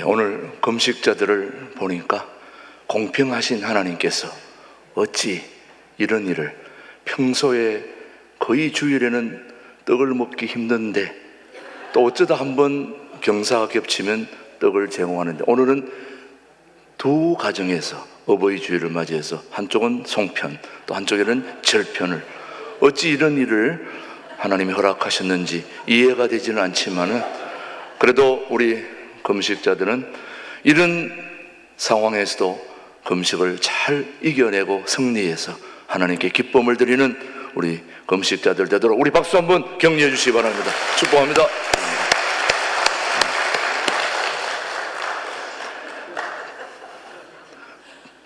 오늘 금식자들을 보니까 공평하신 하나님께서 어찌 이런 일을, 평소에 거의 주일에는 떡을 먹기 힘든데 또 어쩌다 한번 경사가 겹치면 떡을 제공하는데, 오늘은 두 가정에서 어버이 주일을 맞이해서 한쪽은 송편, 또 한쪽에는 절편을, 어찌 이런 일을 하나님이 허락하셨는지 이해가 되지는 않지만은, 그래도 우리 금식자들은 이런 상황에서도 금식을 잘 이겨내고 승리해서 하나님께 기쁨을 드리는 우리 금식자들 되도록 우리 박수 한번 격려해 주시기 바랍니다. 축복합니다.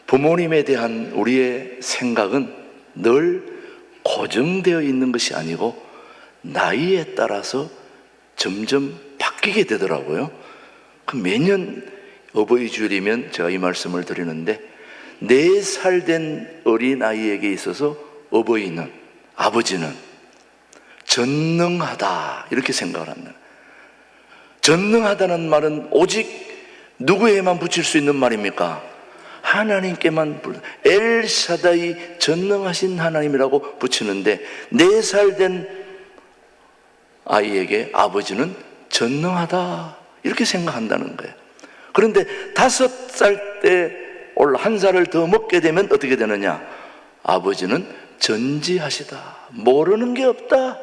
부모님에 대한 우리의 생각은 늘 고정되어 있는 것이 아니고 나이에 따라서 점점 바뀌게 되더라고요. 매년 어버이 주일이면 제가 이 말씀을 드리는데, 4살 된 어린아이에게 있어서 어버이는, 아버지는 전능하다 이렇게 생각을 합니다. 전능하다는 말은 오직 누구에만 붙일 수 있는 말입니까? 하나님께만 엘샤다이, 전능하신 하나님이라고 붙이는데, 4살 된 아이에게 아버지는 전능하다 이렇게 생각한다는 거예요. 그런데 5살 때 올 1살을 더 먹게 되면 어떻게 되느냐? 아버지는 전지하시다, 모르는 게 없다,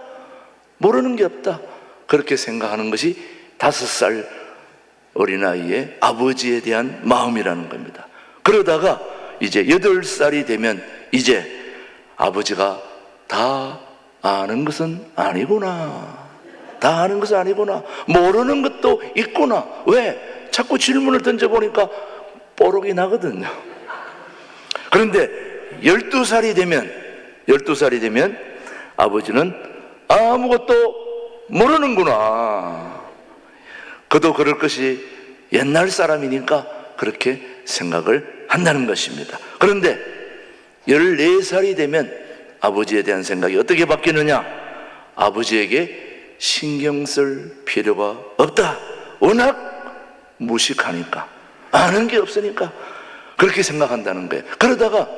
모르는 게 없다, 그렇게 생각하는 것이 5살 어린아이의 아버지에 대한 마음이라는 겁니다. 그러다가 이제 8살이 되면 이제 아버지가 다 아는 것은 아니구나, 다 아는 것은 아니구나, 모르는 것도 있구나. 왜? 자꾸 질문을 던져보니까 뽀록이 나거든요. 그런데 12살이 되면 아버지는 아무것도 모르는구나. 그도 그럴 것이 옛날 사람이니까 그렇게 생각을 한다는 것입니다. 그런데 14살이 되면 아버지에 대한 생각이 어떻게 바뀌느냐? 아버지에게 신경 쓸 필요가 없다. 워낙 무식하니까, 아는 게 없으니까 그렇게 생각한다는 거예요. 그러다가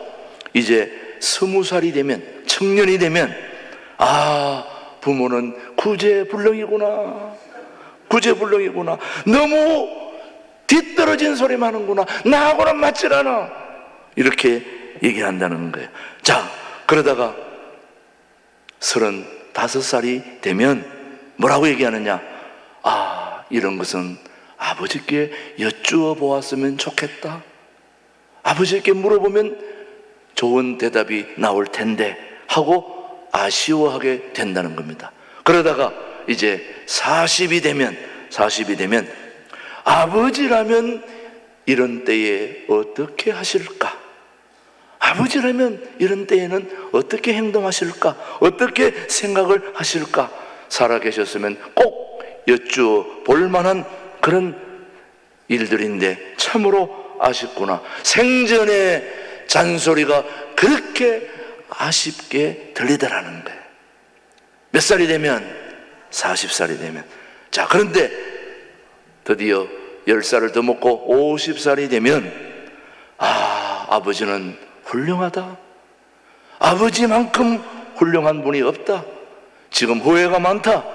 이제 20살이 되면, 청년이 되면, 부모는 구제불능이구나, 구제불능이구나, 너무 뒤떨어진 소리만 하는구나, 나하고는 맞질 않아, 이렇게 얘기한다는 거예요. 자, 그러다가 35살이 되면 뭐라고 얘기하느냐? 이런 것은 아버지께 여쭈어 보았으면 좋겠다, 아버지께 물어보면 좋은 대답이 나올 텐데 하고 아쉬워하게 된다는 겁니다. 그러다가 이제 40이 되면 아버지라면 이런 때에 어떻게 하실까? 아버지라면 이런 때에는 어떻게 행동하실까? 어떻게 생각을 하실까? 살아계셨으면 꼭 여쭈어 볼 만한 그런 일들인데 참으로 아쉽구나. 생전에 잔소리가 그렇게 아쉽게 들리더라는 거예요. 몇 살이 되면? 40살이 되면. 자, 그런데 드디어 10살을 더 먹고 50살이 되면 아버지는 훌륭하다, 아버지만큼 훌륭한 분이 없다, 지금 후회가 많다,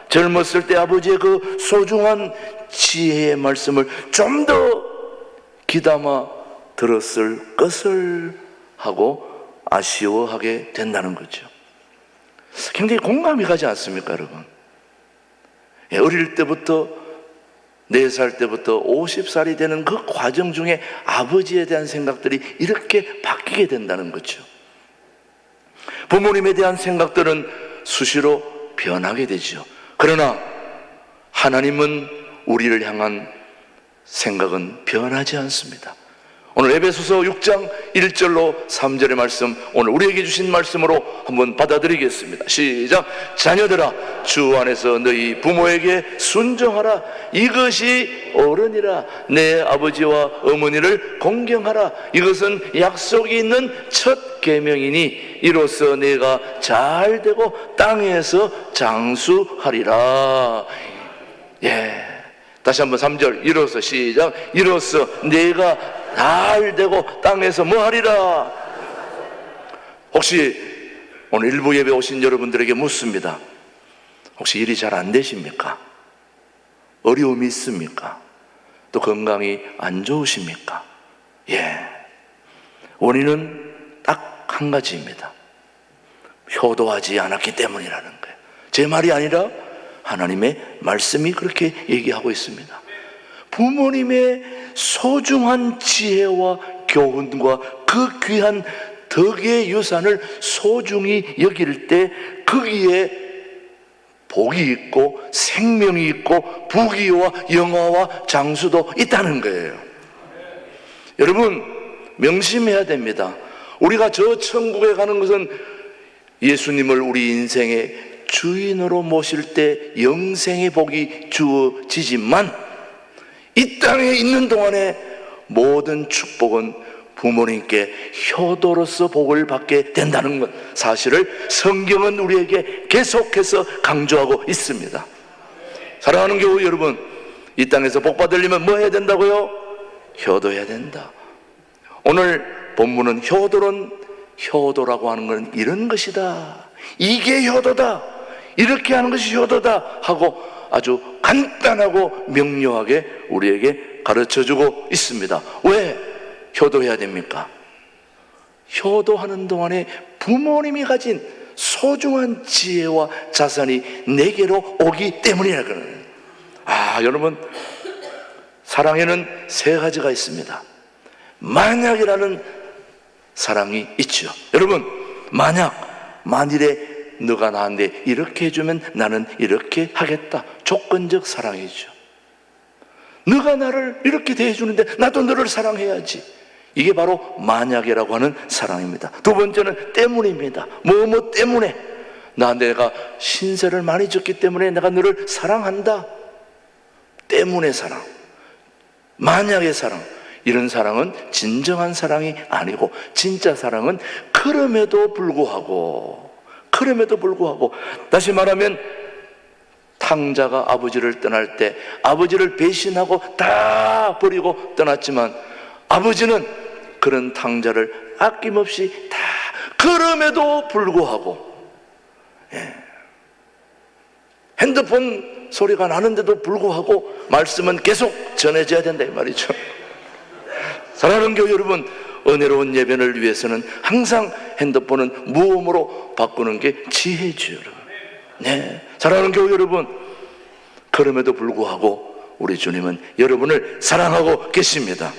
젊었을 때 아버지의 그 소중한 지혜의 말씀을 좀 더 귀담아 들었을 것을 하고 아쉬워하게 된다는 거죠. 굉장히 공감이 가지 않습니까, 여러분? 어릴 때부터, 4살 때부터 50살이 되는 그 과정 중에 아버지에 대한 생각들이 이렇게 바뀌게 된다는 거죠. 부모님에 대한 생각들은 수시로 변하게 되죠. 그러나 하나님은 우리를 향한 생각은 변하지 않습니다. 오늘 에베소서 6장 1절로 3절의 말씀, 오늘 우리에게 주신 말씀으로 한번 받아들이겠습니다. 시작. 자녀들아, 주 안에서 너희 부모에게 순종하라. 이것이 옳으니라. 내 아버지와 어머니를 공경하라. 이것은 약속이 있는 첫 계명이니 이로써 내가 잘 되고 땅에서 장수하리라. 다시 한번 3절 일어서 시작. 일어서 내가 날 되고 땅에서 뭐 하리라. 혹시 오늘 일부 예배 오신 여러분들에게 묻습니다. 혹시 일이 잘 안 되십니까? 어려움이 있습니까? 또 건강이 안 좋으십니까? 예, 원인은 딱 한 가지입니다. 효도하지 않았기 때문이라는 거예요. 제 말이 아니라 하나님의 말씀이 그렇게 얘기하고 있습니다. 부모님의 소중한 지혜와 교훈과 그 귀한 덕의 유산을 소중히 여길 때 거기에 복이 있고 생명이 있고 부귀와 영화와 장수도 있다는 거예요. 여러분 명심해야 됩니다. 우리가 저 천국에 가는 것은 예수님을 우리 인생의 주인으로 모실 때 영생의 복이 주어지지만 이 땅에 있는 동안에 모든 축복은 부모님께 효도로서 복을 받게 된다는 것, 사실을 성경은 우리에게 계속해서 강조하고 있습니다. 사랑하는 교우 여러분, 이 땅에서 복 받으려면 뭐 해야 된다고요? 효도해야 된다. 오늘 본문은 효도라고 하는 건 이런 것이다, 이게 효도다, 이렇게 하는 것이 효도다 하고 아주 간단하고 명료하게 우리에게 가르쳐주고 있습니다. 왜 효도해야 됩니까? 효도하는 동안에 부모님이 가진 소중한 지혜와 자산이 내게로 오기 때문이라 그러는 거예요. 여러분, 사랑에는 세 가지가 있습니다. 만약이라는 사랑이 있죠. 여러분, 만일에 너가 나한테 이렇게 해주면 나는 이렇게 하겠다. 조건적 사랑이죠. 너가 나를 이렇게 대해주는데 나도 너를 사랑해야지. 이게 바로 만약이라고 하는 사랑입니다. 두 번째는 때문입니다. 뭐 때문에. 내가 신세를 많이 졌기 때문에 내가 너를 사랑한다. 때문의 사랑, 만약의 사랑. 이런 사랑은 진정한 사랑이 아니고, 진짜 사랑은 그럼에도 불구하고 다시 말하면 탕자가 아버지를 떠날 때 아버지를 배신하고 다 버리고 떠났지만 아버지는 그런 탕자를 아낌없이 다, 그럼에도 불구하고, 핸드폰 소리가 나는데도 불구하고 말씀은 계속 전해져야 된다 이 말이죠. 사랑하는 교회 여러분, 은혜로운 예배를 위해서는 항상 핸드폰은 무음으로 바꾸는 게 지혜죠, 여러분. 네, 사랑하는 교회 여러분, 그럼에도 불구하고 우리 주님은 여러분을 사랑하고 계십니다.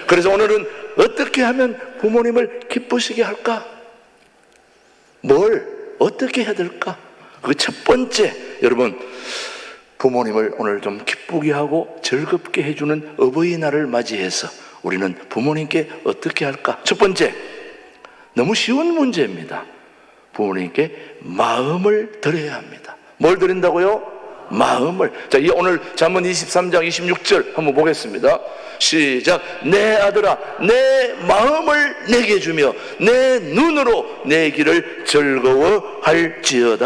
그래서 오늘은 어떻게 하면 부모님을 기쁘시게 할까? 뭘 어떻게 해야 될까? 그 첫 번째, 여러분, 부모님을 오늘 좀 기쁘게 하고 즐겁게 해주는 어버이날을 맞이해서 우리는 부모님께 어떻게 할까? 첫 번째, 너무 쉬운 문제입니다. 부모님께 마음을 드려야 합니다. 뭘 드린다고요? 마음을. 자, 오늘 잠언 23장 26절 한번 보겠습니다. 시작. 내 아들아, 내 마음을 내게 주며 내 눈으로 내 길을 즐거워할지어다.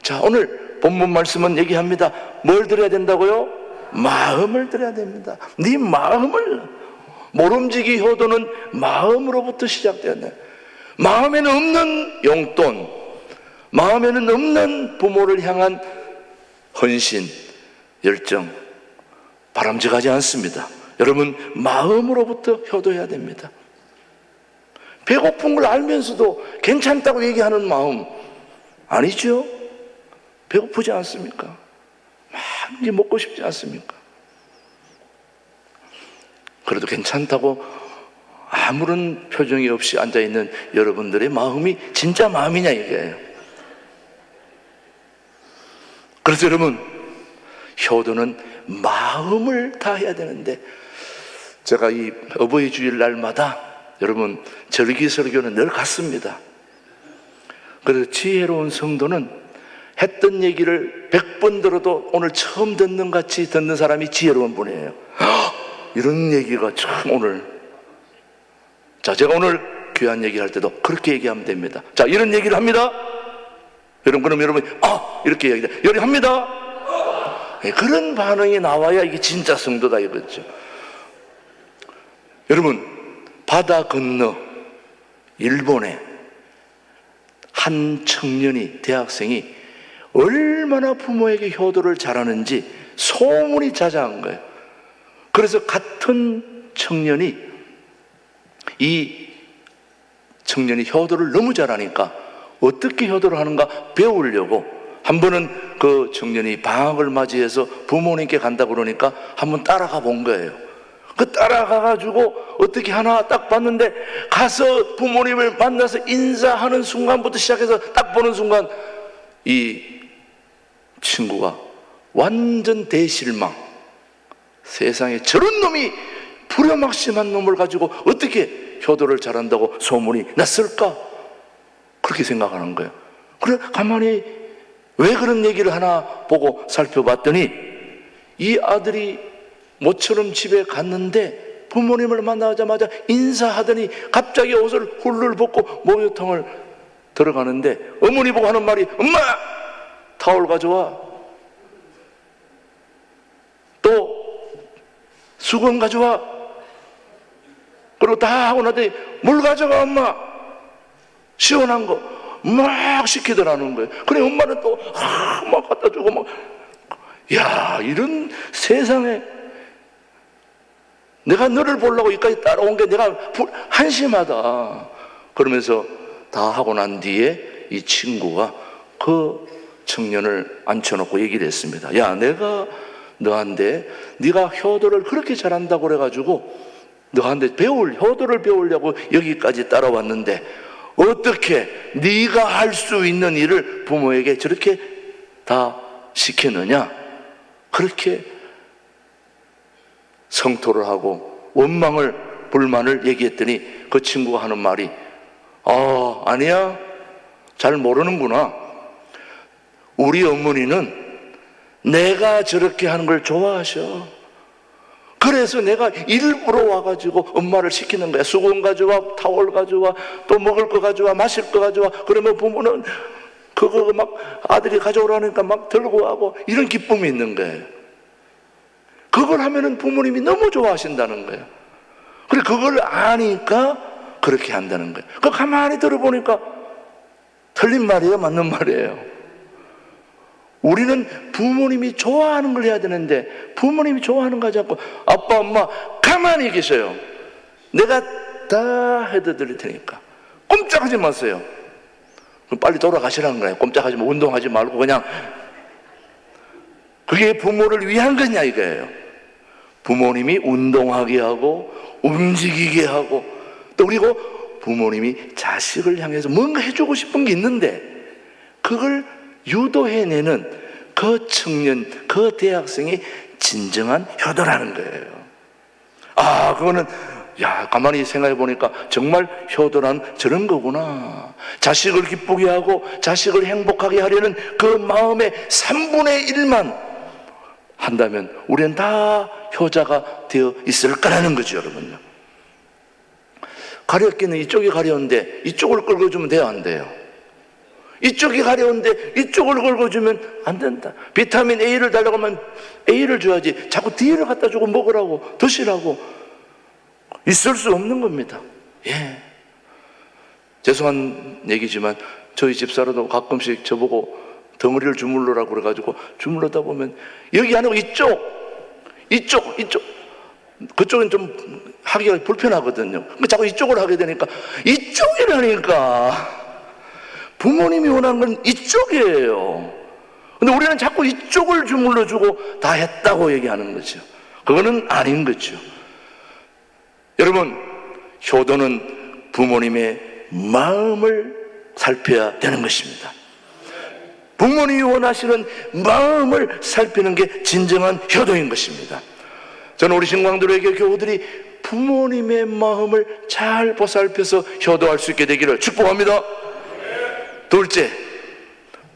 자, 오늘 본문 말씀은 얘기합니다. 뭘 드려야 된다고요? 마음을 드려야 됩니다. 네 마음을. 모름지기 효도는 마음으로부터 시작돼야 돼. 마음에는 없는 용돈, 마음에는 없는 부모를 향한 헌신, 열정 바람직하지 않습니다. 여러분, 마음으로부터 효도해야 됩니다. 배고픈 걸 알면서도 괜찮다고 얘기하는 마음 아니죠? 배고프지 않습니까? 많이 먹고 싶지 않습니까? 그래도 괜찮다고 아무런 표정이 없이 앉아있는 여러분들의 마음이 진짜 마음이냐 이거예요. 그래서 여러분, 효도는 마음을 다해야 되는데, 제가 이 어버이 주일 날마다 여러분 절기설교는 늘 같습니다. 그래서 지혜로운 성도는 했던 얘기를 100번 들어도 오늘 처음 듣는 같이 듣는 사람이 지혜로운 분이에요. 이런 얘기가 참 오늘, 자, 제가 오늘 귀한 얘기할 때도 그렇게 얘기하면 됩니다. 자, 이런 얘기를 합니다. 여러분, 그럼 여러분, 이렇게 얘기해요. 여러분 합니다. 그런 반응이 나와야 이게 진짜 성도다 이거죠. 여러분, 바다 건너 일본에 한 청년이, 대학생이 얼마나 부모에게 효도를 잘하는지 소문이 자자한 거예요. 그래서 같은 청년이, 이 청년이 효도를 너무 잘하니까 어떻게 효도를 하는가 배우려고 한 번은 그 청년이 방학을 맞이해서 부모님께 간다 그러니까 한번 따라가 본 거예요. 그 따라가가지고 어떻게 하나 딱 봤는데, 가서 부모님을 만나서 인사하는 순간부터 시작해서 딱 보는 순간 이 친구가 완전 대실망. 세상에 저런 놈이, 불효막심한 놈을 가지고 어떻게 효도를 잘한다고 소문이 났을까? 그렇게 생각하는 거예요. 그래 가만히 왜 그런 얘기를 하나 보고 살펴봤더니, 이 아들이 모처럼 집에 갔는데 부모님을 만나자마자 인사하더니 갑자기 옷을 훌훌 벗고 목욕탕을 들어가는데 어머니 보고 하는 말이, 엄마! 타올 가져와. 또 수건 가져와. 그리고 다 하고 나더니 물 가져가 엄마. 시원한 거 막 시키더라는 거예요. 그래 엄마는 또 막 갖다 주고 막. 야, 이런 세상에 내가 너를 보려고 여기까지 따라온 게 내가 한심하다. 그러면서 다 하고 난 뒤에 이 친구가 그 청년을 앉혀놓고 얘기를 했습니다. 야, 내가 너한테 네가 효도를 그렇게 잘한다고 그래가지고 너한테 효도를 배우려고 여기까지 따라왔는데 어떻게 네가 할 수 있는 일을 부모에게 저렇게 다 시키느냐? 그렇게 성토를 하고 원망을, 불만을 얘기했더니 그 친구가 하는 말이, 아니야, 잘 모르는구나. 우리 어머니는 내가 저렇게 하는 걸 좋아하셔. 그래서 내가 일부러 와가지고 엄마를 시키는 거야. 수건 가져와, 타월 가져와, 또 먹을 거 가져와, 마실 거 가져와. 그러면 부모는 그거 막 아들이 가져오라니까 막 들고 가고, 이런 기쁨이 있는 거예요. 그걸 하면은 부모님이 너무 좋아하신다는 거예요. 그래, 그걸 아니까 그렇게 한다는 거예요. 그 가만히 들어보니까 틀린 말이에요, 맞는 말이에요. 우리는 부모님이 좋아하는 걸 해야 되는데 부모님이 좋아하는 거 하지 않고 아빠, 엄마 가만히 계셔요. 내가 다 해드릴 테니까 꼼짝하지 마세요. 그럼 빨리 돌아가시라는 거예요. 꼼짝하지 마, 운동하지 말고 그냥. 그게 부모를 위한 거냐 이거예요. 부모님이 운동하게 하고 움직이게 하고, 또 그리고 부모님이 자식을 향해서 뭔가 해주고 싶은 게 있는데 그걸 유도해내는 그 청년, 그 대학생이 진정한 효도라는 거예요. 그거는 가만히 생각해 보니까 정말 효도란 저런 거구나. 자식을 기쁘게 하고 자식을 행복하게 하려는 그 마음의 3분의 1만 한다면 우리는 다 효자가 되어 있을 거라는 거죠, 여러분요. 가렵기는 이쪽이 가려운데 이쪽을 끌어주면 돼요, 안 돼요? 이쪽이 가려운데 이쪽을 긁어주면 안 된다. 비타민 A를 달라고 하면 A를 줘야지 자꾸 D를 갖다 주고 먹으라고, 드시라고. 있을 수 없는 겁니다. 예. 죄송한 얘기지만 저희 집사람도 가끔씩 저보고 덩어리를 주물러라고 그래가지고 주물러다 보면 여기 아니고 이쪽 그쪽은 좀 하기가 불편하거든요. 자꾸 이쪽을 하게 되니까, 이쪽이라니까. 부모님이 원하는 건 이쪽이에요. 근데 우리는 자꾸 이쪽을 주물러주고 다 했다고 얘기하는 거죠. 그거는 아닌 거죠. 여러분, 효도는 부모님의 마음을 살펴야 되는 것입니다. 부모님이 원하시는 마음을 살피는 게 진정한 효도인 것입니다. 저는 우리 신광들에게 교우들이 부모님의 마음을 잘 보살펴서 효도할 수 있게 되기를 축복합니다. 둘째,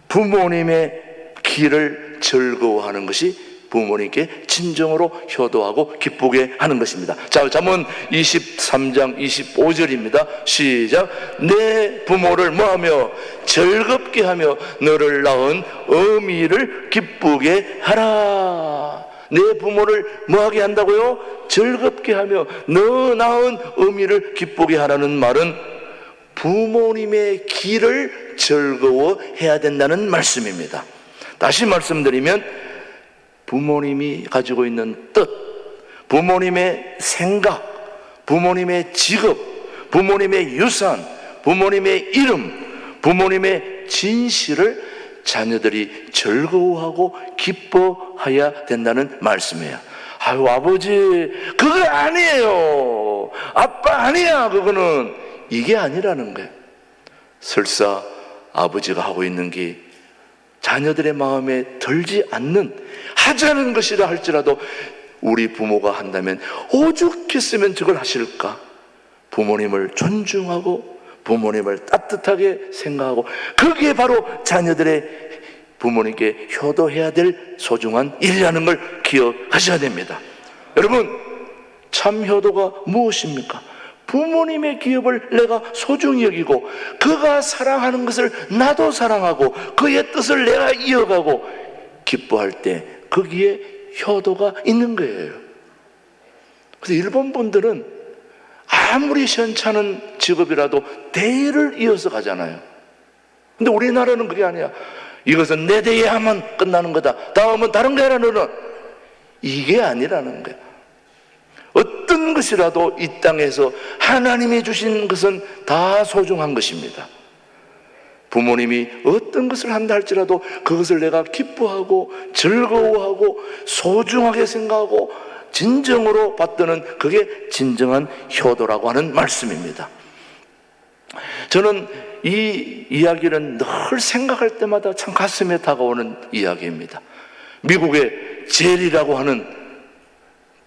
부모님의 길을 즐거워하는 것이 부모님께 진정으로 효도하고 기쁘게 하는 것입니다. 자, 잠언 23장 25절입니다. 시작. 내 부모를 뭐하며 즐겁게 하며 너를 낳은 어미를 기쁘게 하라. 내 부모를 뭐하게 한다고요? 즐겁게 하며 너 낳은 어미를 기쁘게 하라는 말은 부모님의 길을 즐거워해야 된다는 말씀입니다. 다시 말씀드리면 부모님이 가지고 있는 뜻, 부모님의 생각, 부모님의 직업, 부모님의 유산, 부모님의 이름, 부모님의 진실을 자녀들이 즐거워하고 기뻐해야 된다는 말씀이에요. 아유, 아버지 그거 아니에요, 아빠 아니야, 그거는. 이게 아니라는 거예요. 설사 아버지가 하고 있는 게 자녀들의 마음에 들지 않는, 하자는 것이라 할지라도 우리 부모가 한다면 오죽했으면 저걸 하실까. 부모님을 존중하고 부모님을 따뜻하게 생각하고, 그게 바로 자녀들의 부모님께 효도해야 될 소중한 일이라는 걸 기억하셔야 됩니다. 여러분, 참 효도가 무엇입니까? 부모님의 기업을 내가 소중히 여기고 그가 사랑하는 것을 나도 사랑하고 그의 뜻을 내가 이어가고 기뻐할 때 거기에 효도가 있는 거예요. 그래서 일본 분들은 아무리 시원찮은 직업이라도 대의를 이어서 가잖아요. 근데 우리나라는 그게 아니야. 이것은 내 대에 하면 끝나는 거다, 다음은 다른 거 해라 너는. 이게 아니라는 거야. 어떤 것이라도 이 땅에서 하나님이 주신 것은 다 소중한 것입니다. 부모님이 어떤 것을 한다 할지라도 그것을 내가 기뻐하고 즐거워하고 소중하게 생각하고 진정으로 받드는, 그게 진정한 효도라고 하는 말씀입니다. 저는 이 이야기는 늘 생각할 때마다 참 가슴에 다가오는 이야기입니다. 미국의 젤이라고 하는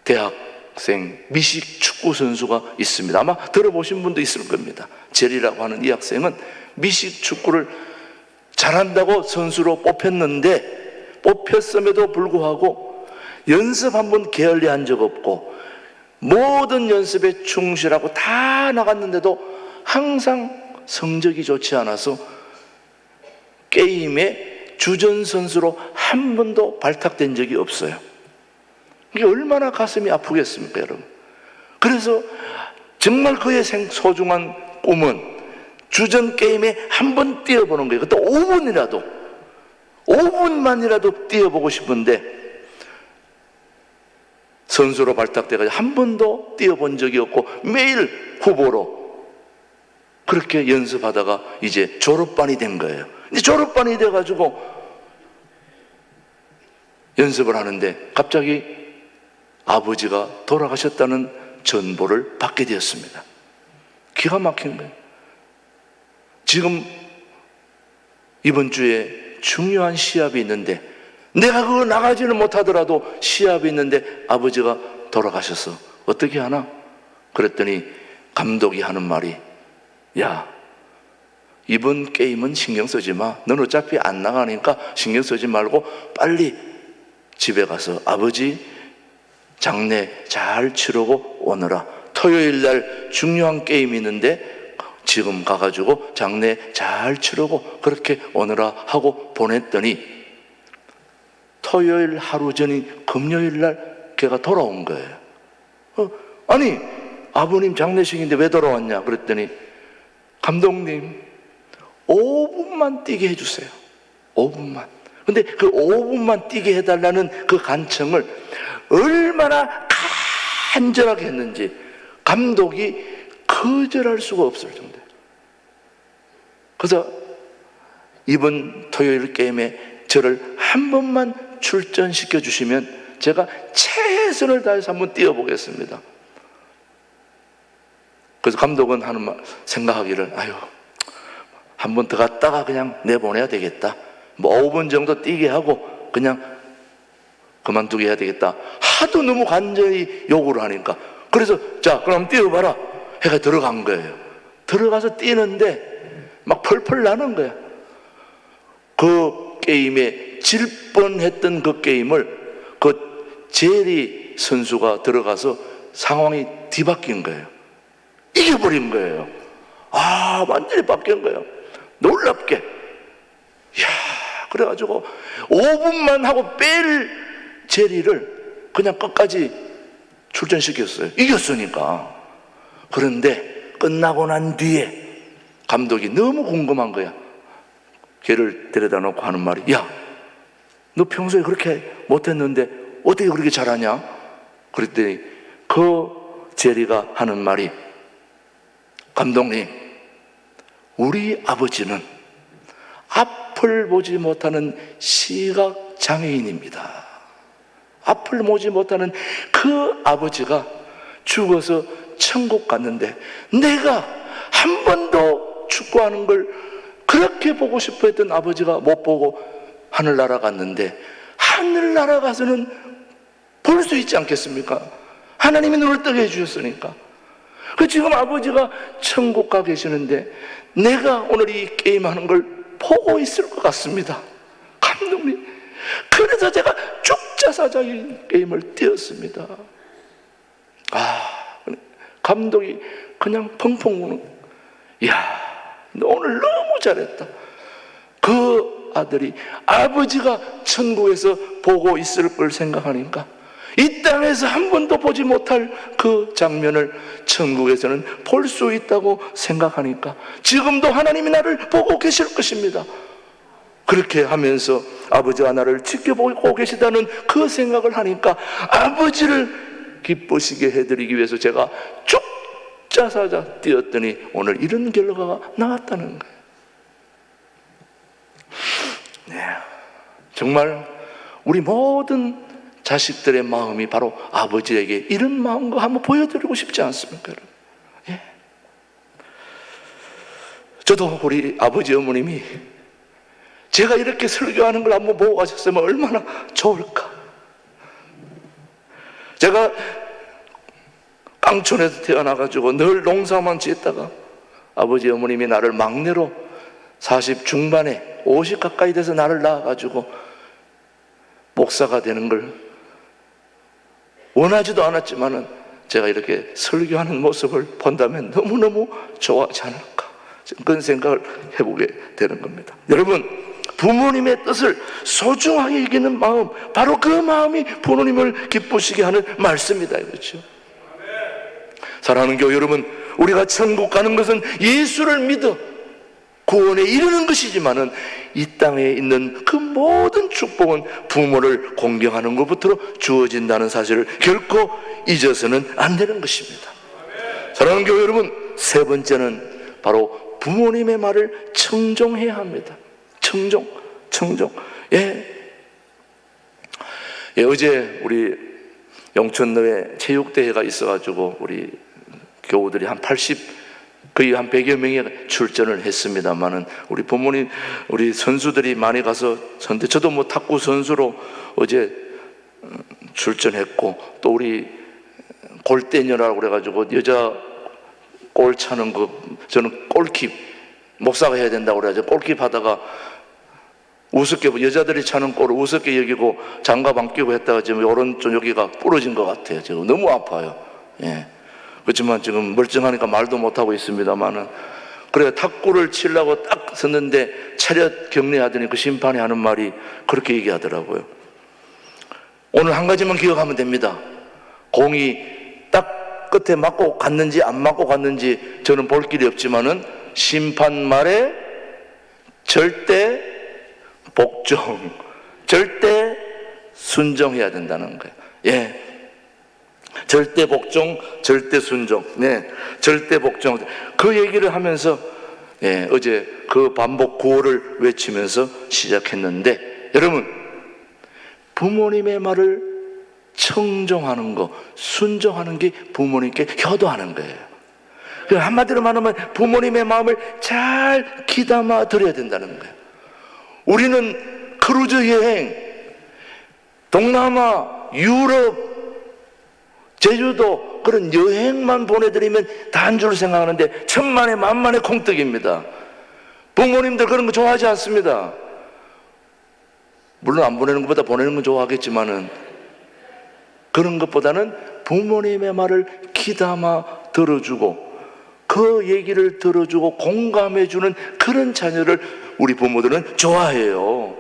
대학생 미식 축구 선수가 있습니다. 아마 들어보신 분도 있을 겁니다. 젤이라고 하는 이 학생은 미식 축구를 잘한다고 선수로 뽑혔음에도 불구하고 연습 한번 게을리한 적 없고 모든 연습에 충실하고 다 나갔는데도 항상 성적이 좋지 않아서 게임에 주전 선수로 한 번도 발탁된 적이 없어요. 이게 얼마나 가슴이 아프겠습니까, 여러분? 그래서 정말 그의 소중한 꿈은 주전 게임에 한 번 뛰어보는 거예요. 그것도 5분만이라도 뛰어보고 싶은데 선수로 발탁돼가지고 한 번도 뛰어본 적이 없고 매일 후보로 그렇게 연습하다가 이제 졸업반이 된 거예요. 이제 졸업반이 돼가지고 연습을 하는데 갑자기 아버지가 돌아가셨다는 전보를 받게 되었습니다. 기가 막힌 거예요. 지금 이번 주에 중요한 시합이 있는데 내가 그거 나가지는 못하더라도 시합이 있는데 아버지가 돌아가셔서 어떻게 하나? 그랬더니 감독이 하는 말이, 야, 이번 게임은 신경 쓰지 마. 넌 어차피 안 나가니까 신경 쓰지 말고 빨리 집에 가서 아버지 장례 잘 치르고 오너라. 토요일 날 중요한 게임이 있는데 지금 가가지고 장례 잘 치르고 그렇게 오너라 하고 보냈더니 토요일 하루 전인 금요일 날 걔가 돌아온 거예요. 아니, 아버님 장례식인데 왜 돌아왔냐? 그랬더니 감독님 5분만 뛰게 해주세요. 5분만. 근데 그 5분만 뛰게 해달라는 그 간청을 얼마나 간절하게 했는지 감독이 거절할 수가 없을 정도예요. 그래서 이번 토요일 게임에 저를 한 번만 출전시켜 주시면 제가 최선을 다해서 한번 뛰어보겠습니다. 그래서 감독은 하는 말, 생각하기를, 아유, 한 번 더 갔다가 그냥 내보내야 되겠다. 뭐 5분 정도 뛰게 하고 그냥 그만두게 해야 되겠다. 하도 너무 간절히 요구를 하니까. 그래서 자, 그럼 뛰어봐라 해가 들어간 거예요. 들어가서 뛰는데 막 펄펄 나는 거야. 그 게임에 질 뻔했던 그 게임을 그 제리 선수가 들어가서 상황이 뒤바뀐 거예요. 이겨버린 거예요. 완전히 바뀐 거예요. 놀랍게. 이야, 그래가지고 5분만 하고 뺄 제리를 그냥 끝까지 출전시켰어요. 이겼으니까. 그런데 끝나고 난 뒤에 감독이 너무 궁금한 거야. 걔를 데려다 놓고 하는 말이, 야, 너 평소에 그렇게 못했는데 어떻게 그렇게 잘하냐? 그랬더니 그 제리가 하는 말이, 감독님, 우리 아버지는 앞을 보지 못하는 시각장애인입니다. 앞을 보지 못하는 그 아버지가 죽어서 천국 갔는데 내가 한 번도 축구하는 걸 그렇게 보고 싶어 했던 아버지가 못 보고 하늘나라 갔는데, 하늘나라 가서는 볼 수 있지 않겠습니까? 하나님이 눈을 뜨게 해주셨으니까. 지금 아버지가 천국 가 계시는데 내가 오늘 이 게임하는 걸 보고 있을 것 같습니다, 감독님. 그래서 제가 죽자사자인 게임을 뛰었습니다. 감독이 그냥 펑펑 우는, 이야, 너 오늘 너무 잘했다. 그 아들이 아버지가 천국에서 보고 있을 걸 생각하니까, 이 땅에서 한 번도 보지 못할 그 장면을 천국에서는 볼 수 있다고 생각하니까 지금도 하나님이 나를 보고 계실 것입니다. 그렇게 하면서 아버지가 나를 지켜보고 계시다는 그 생각을 하니까 아버지를 기쁘시게 해드리기 위해서 제가 죽자사자 뛰었더니 오늘 이런 결과가 나왔다는 거예요. 정말 우리 모든 자식들의 마음이 바로 아버지에게 이런 마음과 한번 보여드리고 싶지 않습니까, 여러분? 저도 우리 아버지 어머님이 제가 이렇게 설교하는 걸 한번 보고 가셨으면 얼마나 좋을까. 제가 깡촌에서 태어나가지고 늘 농사만 짓다가 아버지 어머님이 나를 막내로 40 중반에 50 가까이 돼서 나를 낳아가지고 목사가 되는 걸 원하지도 않았지만은 제가 이렇게 설교하는 모습을 본다면 너무너무 좋아하지 않을까, 그런 생각을 해보게 되는 겁니다. 여러분, 부모님의 뜻을 소중하게 여기는 마음, 바로 그 마음이 부모님을 기쁘시게 하는 말씀이다, 그렇죠? 사랑하는 교회 여러분, 우리가 천국 가는 것은 예수를 믿어 구원에 이르는 것이지만은 이 땅에 있는 그 모든 축복은 부모를 공경하는 것부터 주어진다는 사실을 결코 잊어서는 안 되는 것입니다. 사랑하는 교회 여러분, 세 번째는 바로 부모님의 말을 청종해야 합니다. 청종. 어제 우리 영천로에 체육대회가 있어가지고 우리 교우들이 거의 한 100여 명이 출전을 했습니다만은 우리 부모님, 우리 선수들이 많이 가서 저도 뭐 탁구 선수로 어제 출전했고, 또 우리 골대녀라고 그래가지고 여자 골 차는 거, 저는 골킵 목사가 해야 된다고 그래가지고 골킵 하다가 우습게, 여자들이 차는 골을 우습게 여기고 장갑 안 끼고 했다가 지금 오른쪽 여기가 부러진 것 같아요. 지금 너무 아파요. 그렇지만 지금 멀쩡하니까 말도 못하고 있습니다만은, 그래 탁구를 치려고 딱 섰는데 차렷 격리하더니 그 심판이 하는 말이 그렇게 얘기하더라고요. 오늘 한 가지만 기억하면 됩니다. 공이 딱 끝에 맞고 갔는지 안 맞고 갔는지 저는 볼 길이 없지만은 심판 말에 절대 복종, 절대 순종해야 된다는 거예요. 절대 복종, 절대 순종. 절대 복종. 그 얘기를 하면서 어제 그 반복 구호를 외치면서 시작했는데, 여러분, 부모님의 말을 청종하는 거, 순종하는 게 부모님께 효도하는 거예요. 한마디로 말하면 부모님의 마음을 잘 귀담아 드려야 된다는 거예요. 우리는 크루즈 여행, 동남아, 유럽, 제주도 그런 여행만 보내드리면 단 줄 생각하는데 천만에 만만의 콩떡입니다. 부모님들 그런 거 좋아하지 않습니다. 물론 안 보내는 것보다 보내는 건 좋아하겠지만은 그런 것보다는 부모님의 말을 귀담아 들어주고 그 얘기를 들어주고 공감해주는 그런 자녀를 우리 부모들은 좋아해요.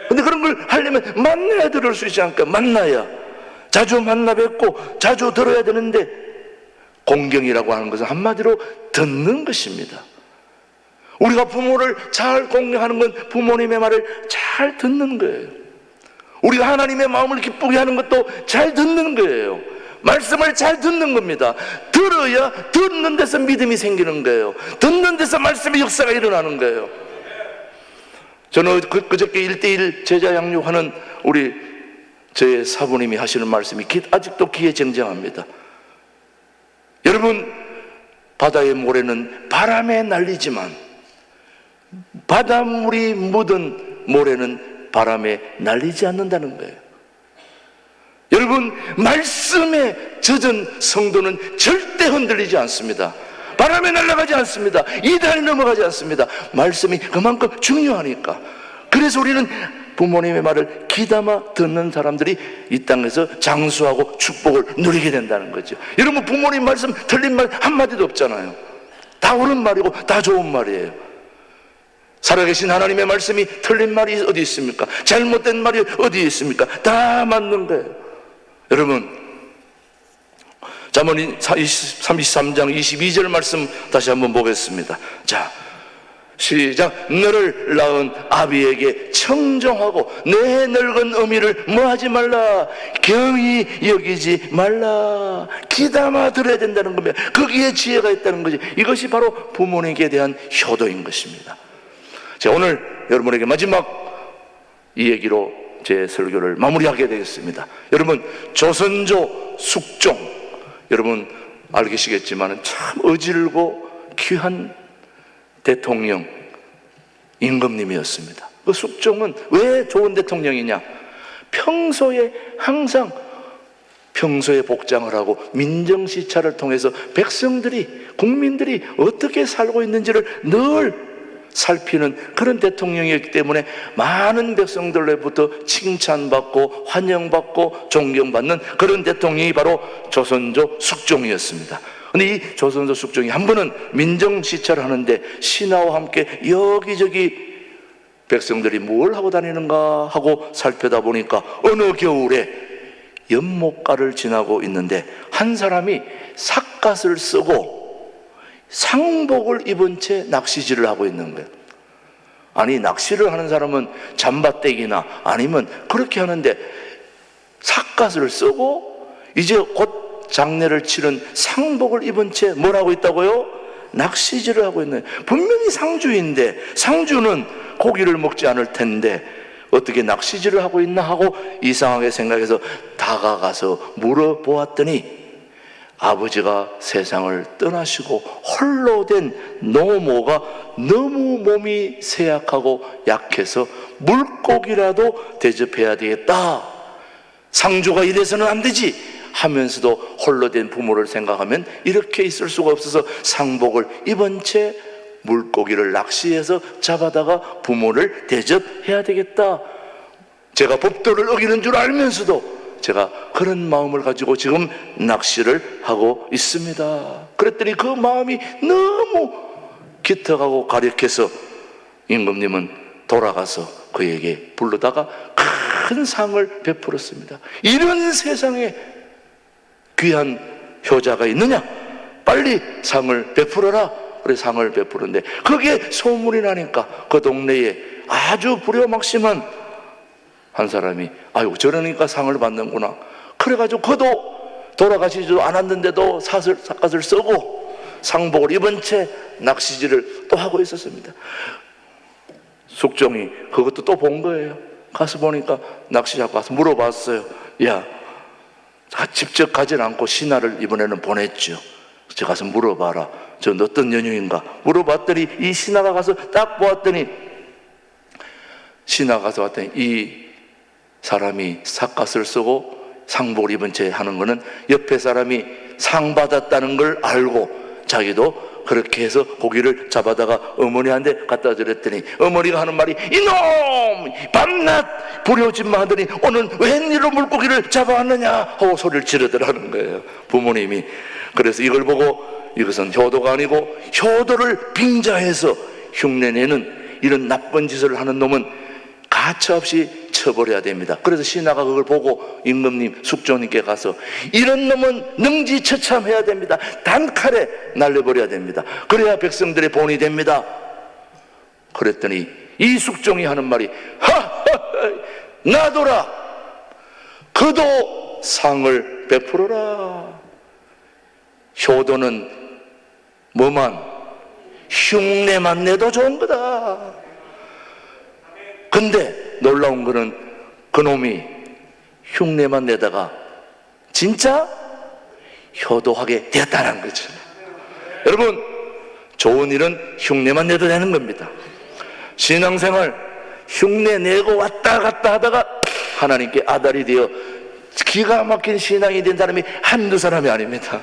근데 그런 걸 하려면 만나야 들을 수 있지 않을까? 만나야 자주 만나 뵙고 자주 들어야 되는데, 공경이라고 하는 것은 한마디로 듣는 것입니다. 우리가 부모를 잘 공경하는 건 부모님의 말을 잘 듣는 거예요. 우리가 하나님의 마음을 기쁘게 하는 것도 잘 듣는 거예요. 말씀을 잘 듣는 겁니다. 들어야 듣는 데서 믿음이 생기는 거예요. 듣는 데서 말씀의 역사가 일어나는 거예요. 저는 그저께 1:1 제자 양육하는 우리 저의 사부님이 하시는 말씀이 아직도 귀에 쟁쟁합니다. 여러분, 바다의 모래는 바람에 날리지만 바닷물이 묻은 모래는 바람에 날리지 않는다는 거예요. 여러분, 말씀에 젖은 성도는 절대 흔들리지 않습니다. 바람에 날아가지 않습니다. 이단에 넘어가지 않습니다. 말씀이 그만큼 중요하니까. 그래서 우리는 부모님의 말을 귀담아 듣는 사람들이 이 땅에서 장수하고 축복을 누리게 된다는 거죠. 여러분, 부모님 말씀 틀린 말 한마디도 없잖아요. 다 옳은 말이고 다 좋은 말이에요. 살아계신 하나님의 말씀이 틀린 말이 어디 있습니까? 잘못된 말이 어디 있습니까? 다 맞는 거예요. 여러분, 잠언 33장 22절 말씀 다시 한번 보겠습니다. 자, 시작. 너를 낳은 아비에게 청정하고 내 늙은 어미를 뭐하지 말라, 경히 여기지 말라. 귀담아 들어야 된다는 겁니다. 거기에 지혜가 있다는 거지. 이것이 바로 부모님께 대한 효도인 것입니다. 자, 오늘 여러분에게 마지막 이 얘기로 제 설교를 마무리하게 되겠습니다. 여러분, 조선조 숙종, 여러분 알겠시겠지만 참 어질고 귀한 대통령 임금님이었습니다. 그 숙종은 왜 좋은 대통령이냐? 평소에 항상 복장을 하고 민정시찰을 통해서 백성들이, 국민들이 어떻게 살고 있는지를 늘 살피는 그런 대통령이었기 때문에 많은 백성들로부터 칭찬받고 환영받고 존경받는 그런 대통령이 바로 조선조 숙종이었습니다. 근데 이 조선조 숙종이 한 번은 민정시찰을 하는데 신하와 함께 여기저기 백성들이 뭘 하고 다니는가 하고 살펴다 보니까 어느 겨울에 연못가를 지나고 있는데 한 사람이 삿갓을 쓰고 상복을 입은 채 낚시질을 하고 있는 거예요. 아니, 낚시를 하는 사람은 잠바떼기나 아니면 그렇게 하는데 삿갓을 쓰고 이제 곧 장례를 치른 상복을 입은 채 뭘 하고 있다고요? 낚시질을 하고 있는 거예요. 분명히 상주인데 상주는 고기를 먹지 않을 텐데 어떻게 낚시질을 하고 있나 하고 이상하게 생각해서 다가가서 물어보았더니 아버지가 세상을 떠나시고 홀로 된 노모가 너무 몸이 쇠약하고 약해서 물고기라도 대접해야 되겠다. 상주가 이래서는 안 되지 하면서도 홀로 된 부모를 생각하면 이렇게 있을 수가 없어서 상복을 입은 채 물고기를 낚시해서 잡아다가 부모를 대접해야 되겠다. 제가 법도를 어기는 줄 알면서도 제가 그런 마음을 가지고 지금 낚시를 하고 있습니다. 그랬더니 그 마음이 너무 기특하고 가력해서 임금님은 돌아가서 그에게 불러다가 큰 상을 베풀었습니다. 이런 세상에 귀한 효자가 있느냐? 빨리 상을 베풀어라. 그래 상을 베푸는데 그게 소문이 나니까 그 동네에 아주 불효막심한 한 사람이 아유 저러니까 상을 받는구나. 그래가지고 그도 돌아가시지도 않았는데도 삿갓을 쓰고 상복을 입은 채 낚시질을 또 하고 있었습니다. 숙종이 그것도 또 본 거예요. 가서 보니까 낚시 잡고 가서 물어봤어요. 야, 직접 가진 않고 신하를 이번에는 보냈죠. 저 가서 물어봐라. 저 어떤 연유인가 물어봤더니 이 신하가 가서 딱 보았더니 신하가 가서 봤더니 이 사람이 삿갓을 쓰고 상복을 입은 채 하는 거는 옆에 사람이 상 받았다는 걸 알고 자기도 그렇게 해서 고기를 잡아다가 어머니한테 갖다 드렸더니 어머니가 하는 말이, 이놈! 밤낮 부려짐마 하더니 오늘 웬일로 물고기를 잡아왔느냐 하고 소리를 지르더라는 거예요, 부모님이. 그래서 이걸 보고 이것은 효도가 아니고 효도를 빙자해서 흉내내는 이런 나쁜 짓을 하는 놈은 가차없이 처벌해야 됩니다. 그래서 신하가 그걸 보고 임금님, 숙종님께 가서 이런 놈은 능지처참해야 됩니다. 단칼에 날려버려야 됩니다. 그래야 백성들의 본이 됩니다. 그랬더니 이 숙종이 하는 말이, 하하하, 놔둬라. 그도 상을 베풀어라. 효도는 뭐만? 흉내만 내도 좋은 거다. 근데 놀라운 거는 그놈이 흉내만 내다가 진짜 효도하게 되었다는 거죠. 여러분, 좋은 일은 흉내만 내도 되는 겁니다. 신앙생활 흉내 내고 왔다 갔다 하다가 하나님께 아달이 되어 기가 막힌 신앙이 된 사람이 한두 사람이 아닙니다.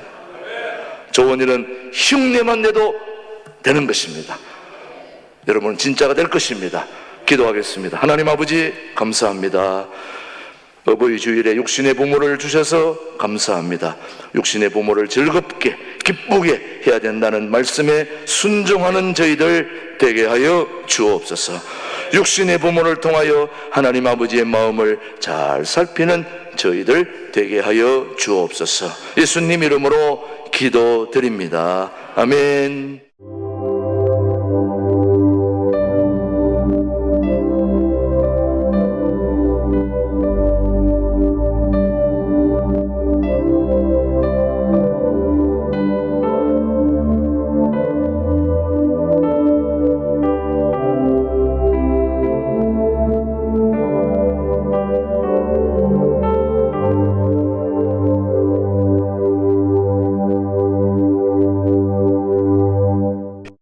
좋은 일은 흉내만 내도 되는 것입니다. 여러분, 진짜가 될 것입니다. 기도하겠습니다. 하나님 아버지, 감사합니다. 어버이 주일에 육신의 부모를 주셔서 감사합니다. 육신의 부모를 즐겁게 기쁘게 해야 된다는 말씀에 순종하는 저희들 되게 하여 주옵소서. 육신의 부모를 통하여 하나님 아버지의 마음을 잘 살피는 저희들 되게 하여 주옵소서. 예수님 이름으로 기도드립니다. 아멘.